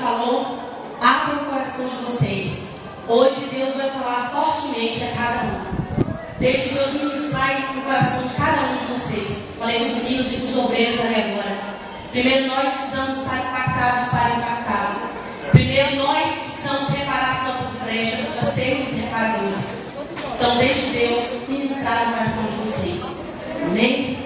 falou, abra o coração de vocês. Hoje Deus vai falar fortemente a cada um. Deixe Deus ministrar no coração de cada um de vocês. Falei com os meninos e com os obreiros ali agora. Primeiro nós precisamos estar impactados para impactar. Primeiro nós precisamos reparar as nossas brechas para sermos reparadores. Então deixe Deus ministrar no coração de vocês. Amém?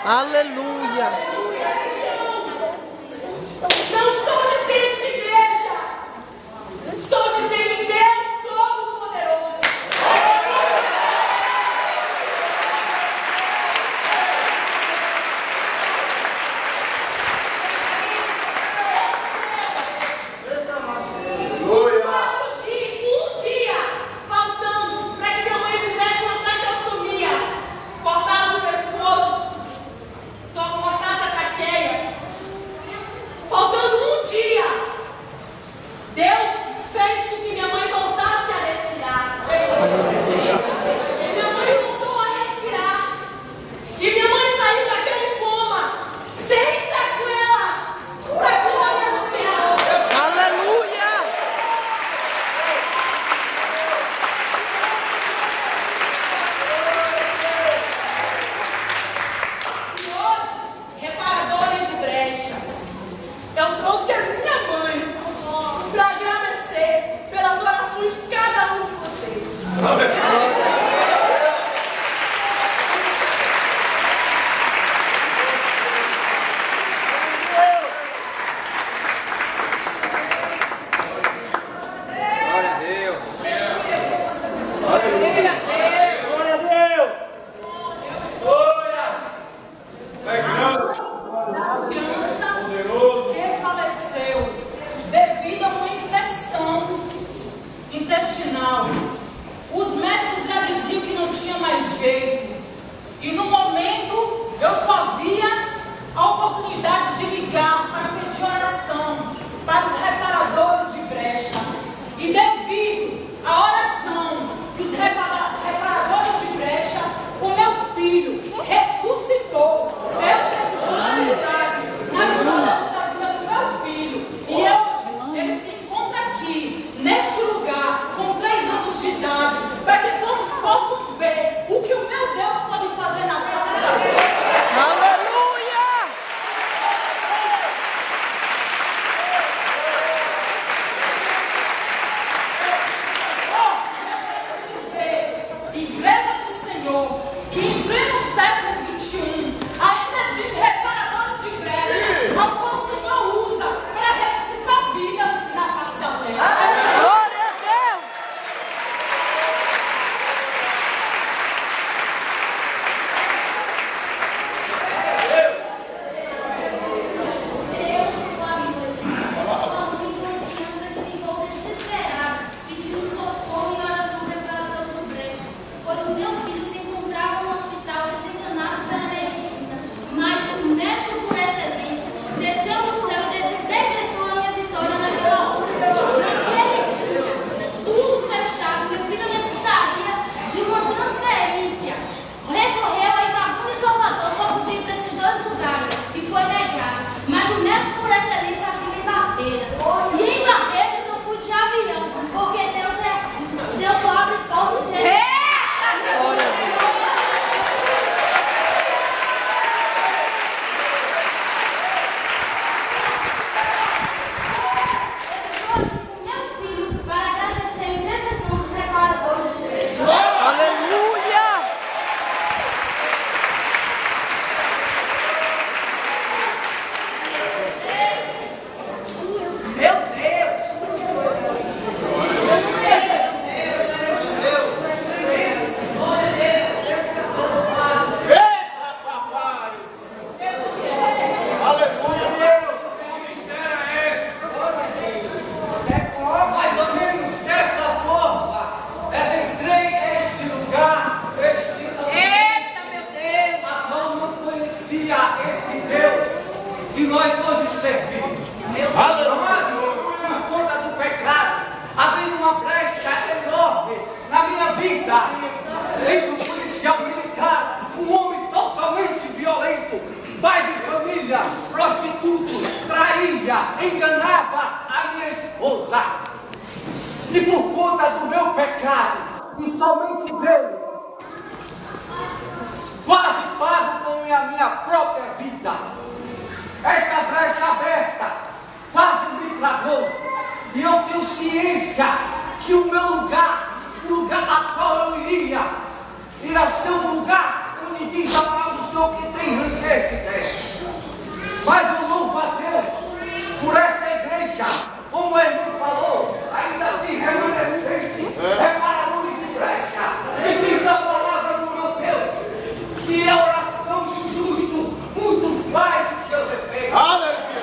Aleluia. Não estou dizendo de igreja. Estou dizendo de Deus Todo-Poderoso. Um dia, faltando para que minha mãe fizesse uma traqueostomia, cortasse o pescoço, cortasse a traqueia. Faltando um dia, Deus fez com que minha mãe voltasse a respirar. Minha mãe voltou a respirar. E minha mãe saiu daquele coma sem sequelas. Para a glória do Senhor. Aleluia. E hoje, reparadores de brecha, eu trouxe a minha mãe para agradecer pelas orações de cada um de vocês. Glória a Deus! Criança que faleceu devido a uma infecção intestinal. Os médicos já diziam que não tinha mais jeito. E no momento eu só via a oportunidade de ligar para pedir oração para os reparadores de brecha. E devido à oração dos reparadores de brecha, o meu filho ressuscitou. Deus fez uma milagre nas mãos da vida do meu filho. E hoje ele se encontra aqui, neste lugar, com 3 anos de idade, para que todos possam ver o que o meu Deus pode fazer na face da terra. Aleluia. Dizer, Igreja do Senhor, que em pleno século XXI ainda existe reparadores de brecha, ao qual o Senhor usa para ressuscitar vidas na face da terra. Glória a Deus. Pedindo socorro e oração preparadora de brecha, pois o meu filho se encontrava no hospital desenganado pela medicina. Mas o médico por excelência desceu do céu e decretou a minha vitória naquela hora. Naquele dia, tudo fechado, meu filho necessitaria de uma transferência. Recorreu a Itabuna e Salvador, só podia ir para esses 2 lugares, e foi negado. Mas o médico por excelência abriu em Barreiras. E em Barreiras eu fui de avião, porque Deus só abre porta de meu filho para agradecer a intercessão dos reparadores de brecha. Aleluia. Meu Deus! Eita, papai! Aleluia! O mistério é mais ou menos dessa forma. Entrei a este lugar, Eita, meu Deus! mas não conhecia esse Deus que nós hoje servimos. Amados, por conta do pecado, abriu uma brecha enorme na minha vida. Sendo policial militar, um homem totalmente violento, pai de família, prostituto, traía, enganava a minha esposa. E por conta do meu pecado, e somente dele, quase pago com a minha própria vida. Esta brecha aberta quase me tragou. E eu tenho ciência que o meu lugar, o lugar a qual eu iria, irá ser um lugar onde diz a palavra do Senhor que tem ter que ter. Mas eu louvo a Deus por esta igreja, como o irmão falou, ainda tem remanescente, é barulho de brecha. E diz a palavra do meu Deus, que a oração do justo muito faz os seus efeitos.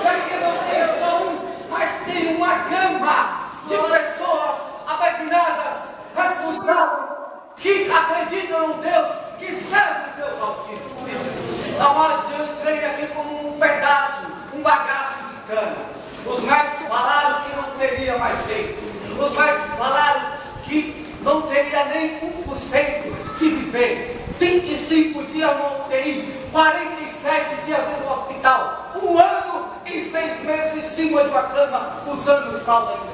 E aqui não tem só um, mas tem uma gama de pessoas abagnadas, responsáveis, que acreditam no Deus, que servem o Deus Altíssimo. Amados, eu entrei aqui como um pedaço, um bagaço de cana. Os médicos falaram que não teria mais jeito. Os médicos falaram que não teria nem 1% de viver. 25 dias no UTI, 47 dias dentro do hospital, 1 ano e 6 meses em cima de uma cama, usando fralda de